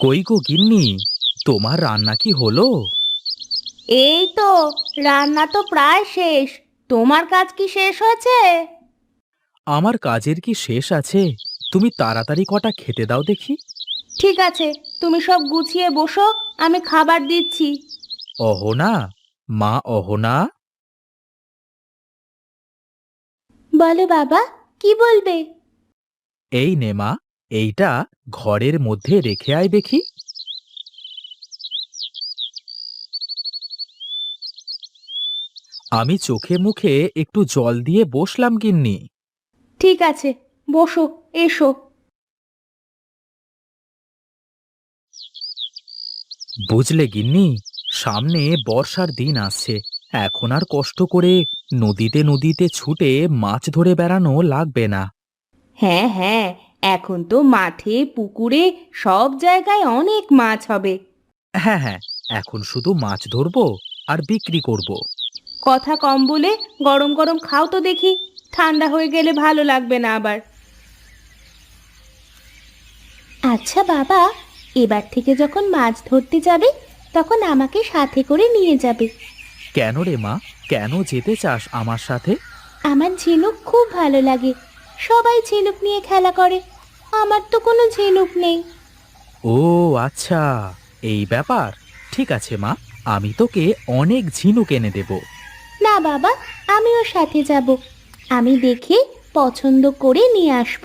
কই গো গিন্নি, তোমার রান্না কি হলো? এই তো, রান্না তো প্রায় শেষ। তোমার কাজ কি শেষ হয়েছে? আমার কাজের কি শেষ আছে? তুমি তাড়াতাড়ি কটা খেতে দাও দেখি। ঠিক আছে, তুমি সব গুছিয়ে বসো, আমি খাবার দিচ্ছি। অহনা, মা অহনা। বলো বাবা, কি বলবে? এই নে মা, এইটা ঘরের মধ্যে রেখে আয় দেখি। আমি চোখে মুখে একটু জল দিয়ে বসলাম গিন্নি। ঠিক আছে, বসো, এসো। বুঝলে গিন্নি, সামনে বর্ষার দিন আসছে। এখন আর কষ্ট করে নদীতে নদীতে ছুটে মাছ ধরে বেড়ানো লাগবে না। হ্যাঁ হ্যাঁ, এখন তো মাঠে পুকুরে সব জায়গায় অনেক মাছ হবে। হ্যাঁ হ্যাঁ, এখন শুধু মাছ ধরবো আর বিক্রি করব। কথা কম বলে গরম গরম খাও তো দেখি, ঠান্ডা হয়ে গেলে ভালো লাগবে না আবার। আচ্ছা বাবা, এবার থেকে যখন মাছ ধরতে যাবে তখন আমাকে সাথে করে নিয়ে যাবে। কেন রে মা, কেন যেতে চাস আমার সাথে? আমার ঝিনুক খুব ভালো লাগে। সবাই ঝিনুক নিয়ে খেলা করে, আমার তো কোনো ঝিনুক নেই। ও আচ্ছা, এই ব্যাপার। ঠিক আছে মা, আমি তোকে অনেক ঝিনুক এনে দেব। না বাবা, আমিও সাথে যাব। আমি দেখে পছন্দ করে নিয়ে আসব।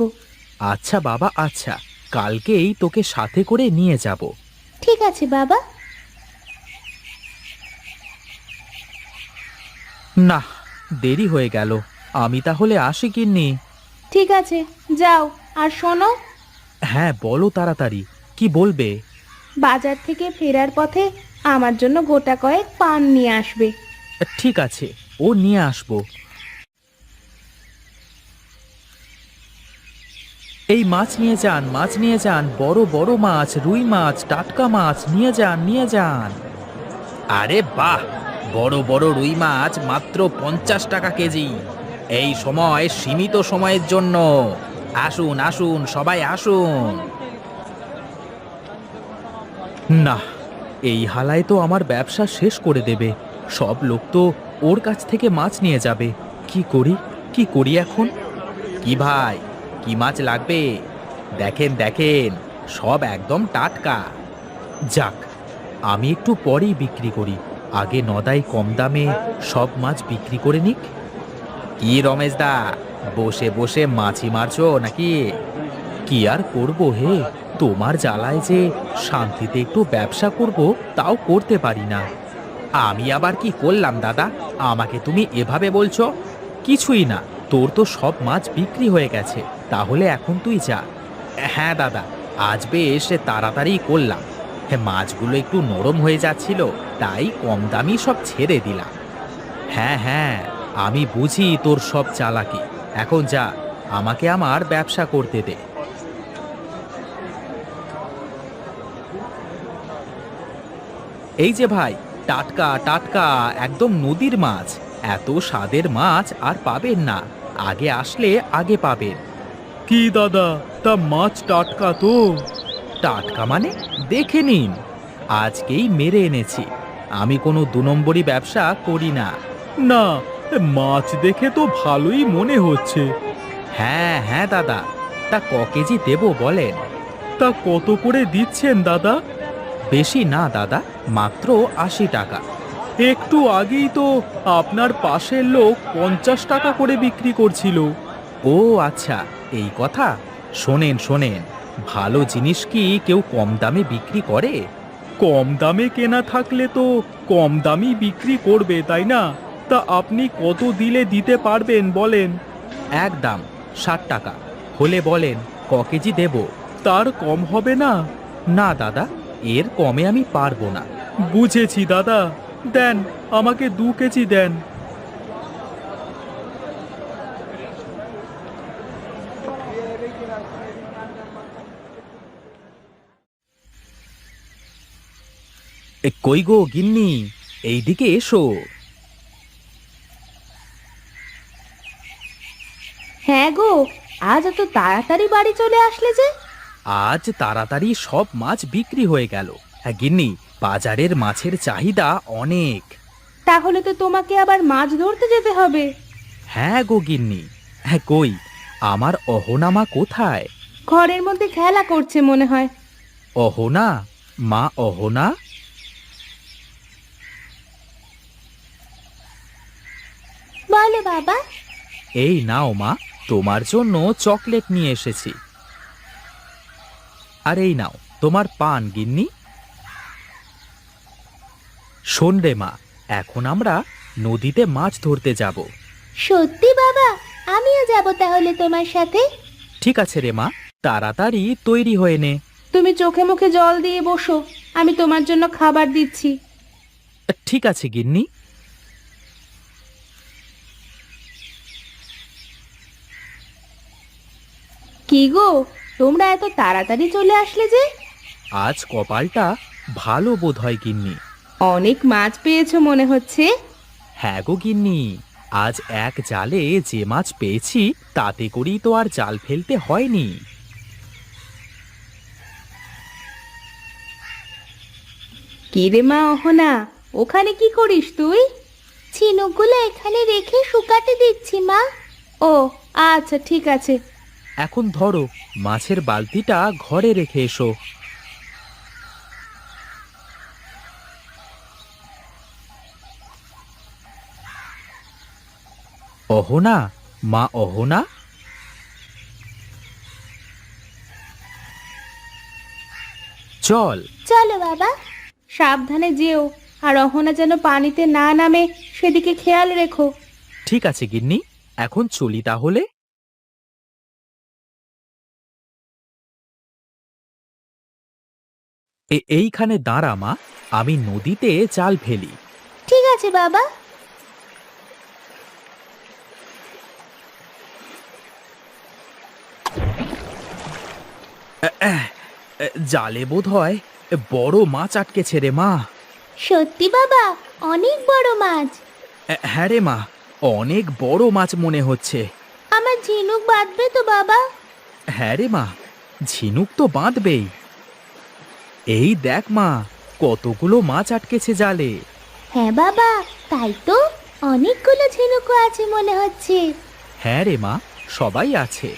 আচ্ছা বাবা, আচ্ছা, কালকেই তোকে সাথে করে নিয়ে যাব। ঠিক আছে বাবা। না, দেরি হয়ে গেল। আমি তাহলে আসি গিন্নি। ঠিক আছে, যাও। আর শোনো, হ্যাঁ বলো তাড়াতাড়ি, কি বলবে? বাজার থেকে ফেরার পথে আমার জন্য গোটা কয়েক পান নিয়ে আসবে। ঠিক আছে, ও নিয়ে আসবো। এই মাছ নিয়ে যান, মাছ নিয়ে যান, বড় বড় মাছ, রুই মাছ, টাটকা মাছ নিয়ে যান, নিয়ে যান। আরে বাহ, বড় বড় রুই মাছ মাত্র 50 টাকা কেজি। এই সময় সীমিত সময়ের জন্য। আসুন আসুন, সবাই আসুন। না, এই হালায় তো আমার ব্যবসা শেষ করে দেবে। সব লোক তো ওর কাছ থেকে মাছ নিয়ে যাবে। কি করি, কি করি এখন? কি ভাই, কি মাছ লাগবে? দেখেন দেখেন, সব একদম টাটকা। যাক, আমি একটু পরেই বিক্রি করি। আগে নদাই কম দামে সব মাছ বিক্রি করে নিক। কি রমেশ দা, বসে বসে মাছি মারছো নাকি? কি আর করব হে, তোমার জ্বালায় যে শান্তিতে একটু ব্যবসা করব তাও করতে পারি না। আমি আবার কি করলাম দাদা, আমাকে তুমি এভাবে বলছো? কিছুই না, তোর তো সব মাছ বিক্রি হয়ে গেছে, তাহলে এখন তুই যা। হ্যাঁ দাদা, আজ বেশ তাড়াতাড়ি করলাম। হ্যাঁ, মাছগুলো একটু নরম হয়ে যাচ্ছিল, তাই কম দামি সব ছেড়ে দিলাম। হ্যাঁ হ্যাঁ, আমি বুঝি তোর সব চালাকি। এখন যা, আমাকে আমার ব্যবসা করতে দে। এই যে ভাই, টাটকা টাটকা একদম নদীর মাছ। এত স্বাদের মাছ আর পাবেন না, আগে আসলে আগে পাবেন। কি দাদা, তা মাছ টাটকা তো? টাটকা মানে দেখে নিন, আজকেই মেরে এনেছি। আমি কোনো 2 নম্বরই ব্যবসা করি না। না, মাছ দেখে তো ভালোই মনে হচ্ছে। হ্যাঁ হ্যাঁ দাদা, তা কেজি দেবো বলেন? তা কত করে দিচ্ছেন দাদা? বেশি না দাদা, মাত্র 80 টাকা। একটু আগেই তো আপনার পাশের লোক 50 টাকা করে বিক্রি করছিল। ও আচ্ছা, এই কথা। শোনেন শোনেন, ভালো জিনিস কি কেউ কম দামে বিক্রি করে? কম দামে কেনা থাকলে তো কম দামই বিক্রি করবে, তাই না? তা আপনি কত দিলে দিতে পারবেন বলেন? একদম 60 টাকা হলে বলেন, কেজি দেব? তার কম হবে না? না দাদা, এর কমে আমি পারবো না। বুঝেছি দাদা, দেন, আমাকে 2 কেজি দেন। কই গো গিন্নি, এইদিকে এসো। হ্যাঁ গো, আজ এত তাড়াতাড়ি বাড়ি চলে আসলে যে? আজ তাড়াতাড়ি সব মাছ বিক্রি হয়ে গেল। হ্যাঁ গিন্নি, বাজারের মাছের চাহিদা অনেক। তাহলে তো তোমাকে আবার মাছ ধরতে যেতে হবে। হ্যাঁ গো গিন্নি। হ্যাঁ কই, আমার অহনা মা কোথায়? ঘরের মধ্যে খেলা করছে মনে হয়। অহনা, মা অহনা। বলো বাবা। এই নাও মা, তোমার জন্য চকলেট নিয়ে এসেছি। আর এই নাও তোমার পান গিন্নি। শোন রে মা, এখন আমরা নদীতে মাছ ধরতে যাব। সত্যি বাবা? আমিও যাব তাহলে তোমার সাথে। ঠিক আছে রে মা, তাড়াতাড়ি তৈরি হয়ে নে। তুমি চোখে মুখে জল দিয়ে বসো, আমি তোমার জন্য খাবার দিচ্ছি। ঠিক আছে গিন্নি। কি গো, তোমরা এত তাড়াতাড়ি চলে আসলে যে? আজ কপালটা ভালো বোধ হয় গিন্নি। অনেক মাছ পেয়েছো মনে হচ্ছে। হ্যাঁ গো গিন্নি, আজ এক জালে যে মাছ পেয়েছি তাতে করেই তো আর জাল ফেলতে হয়নি। কি রে মা অহনা, ওখানে কি করিস তুই? ঝিনুকগুলো এখানে রেখে শুকাতে দিচ্ছি মা। ও আচ্ছা, ঠিক আছে। এখন ধরো, মাছের বালতিটা ঘরে রেখে এসো। অহনা, মা অহনা। চল। চলো বাবা, সাবধানে যেও, আর অহনা যেন পানিতে না নামে সেদিকে খেয়াল রেখো। ঠিক আছে গিন্নি, এখন চলি তাহলে। এইখানে দাঁড়া মা, আমি নদীতে জাল ফেলি। ঠিক আছে বাবা। জালে বোধ হয় বড় মাছ আটকেছে রে মা। সত্যি বাবা? অনেক বড় মাছ? হ্যাঁ রে মা, অনেক বড় মাছ মনে হচ্ছে। আমার ঝিনুক বাঁধবে তো বাবা? হ্যাঁ রে মা, ঝিনুক তো বাঁধবেই। এই দেখ মা, কতগুলো মাছ আটকেছে জালে। হ্যাঁ বাবা, তাই তো, অনেকগুলো ঝিনুকও আছে মনে হচ্ছে। হ্যাঁ রে মা, সবাই আছে।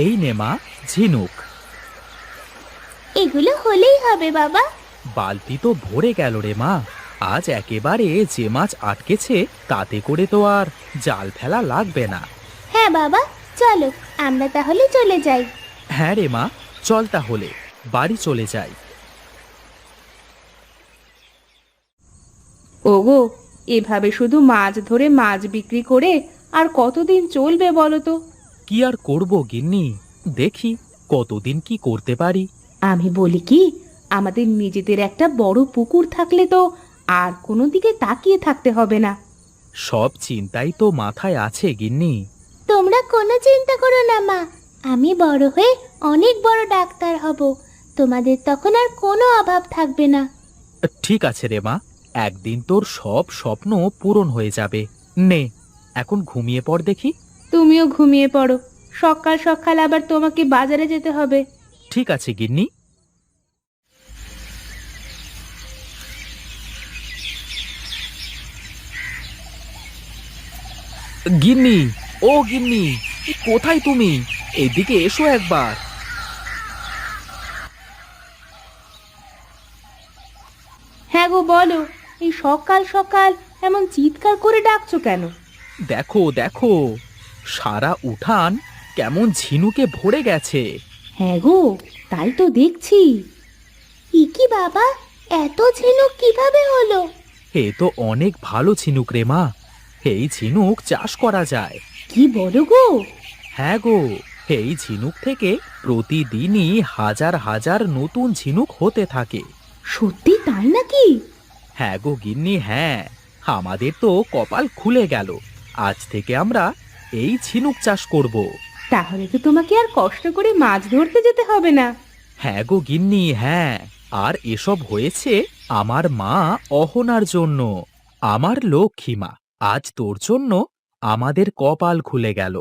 এই নে মা, ঝিনুক। এগুলো হলেই হবে বাবা। বালতি তো ভরে গেল রে মা। আজ একেবারে যে মাছ আটকেছে তাতে করে তো আর জাল ফেলা লাগবে না। হ্যাঁ বাবা, চলো আমরা তাহলে চলে যাই। হ্যাঁ রে মা, চল তাহলে বাড়ি চলে যাই। ওগো, এভাবে শুধু মাছ ধরে মাছ বিক্রি করে আর কতদিন চলবে বলো তো? কি আর করব গিন্নি, দেখি কতদিন কি করতে পারি। আমি বলি কি, আমাদের নিজেদের একটা বড় পুকুর থাকলে তো আর কোনো দিকে তাকিয়ে থাকতে হবে না। সব চিন্তাই তো মাথায় আছে গিন্নি। তোমরা কোনো চিন্তা করো না মা, আমি বড় হয়ে অনেক বড় ডাক্তার হব, তোমাদের তখন আর কোনো অভাব থাকবে না। ঠিক আছে রে মা, একদিন তোর সব স্বপ্ন পূরণ হয়ে যাবে। নে, এখন ঘুমিয়ে পড় দেখি। তুমিও ঘুমিয়ে পড়ো, সকাল সকাল আবার তোমাকে বাজারে যেতে হবে। ঠিক আছে গিন্নি। গিন্নি, ও গিন্নি, কোথায় তুমি? এদিকে এসো একবার। হ্যাঁ গো বলো, এই সকাল সকাল এমন চিৎকার করে ডাকছো কেন? দেখো দেখো, সারা উঠান কেমন ঝিনুকে ভরে গেছে। হ্যাঁ গো, তাই তো দেখছি। কি বাবা, এত ঝিনুক কিভাবে হলো? এ তো অনেক ভালো ঝিনুক রে মা, এই ঝিনুক চাষ করা যায়। কি বলো গো? হ্যাঁ গো, এই ঝিনুক থেকে প্রতিদিনই হাজার হাজার নতুন ঝিনুক হতে থাকে। সত্যি তাই নাকি? হ্যাঁ গো গিন্নি, হ্যাঁ, আমাদের তো কপাল খুলে গেল। আজ থেকে আমরা এই ঝিনুক চাষ করব। তাহলে তো তোমাকে আর কষ্ট করে মাছ ধরতে যেতে হবে না। হ্যাঁ গো গিন্নি, হ্যাঁ। আর এসব হয়েছে আমার মা অহনার জন্য। আমার লক্ষ্মী মা, আজ তোর জন্য আমাদের কপাল খুলে গেল।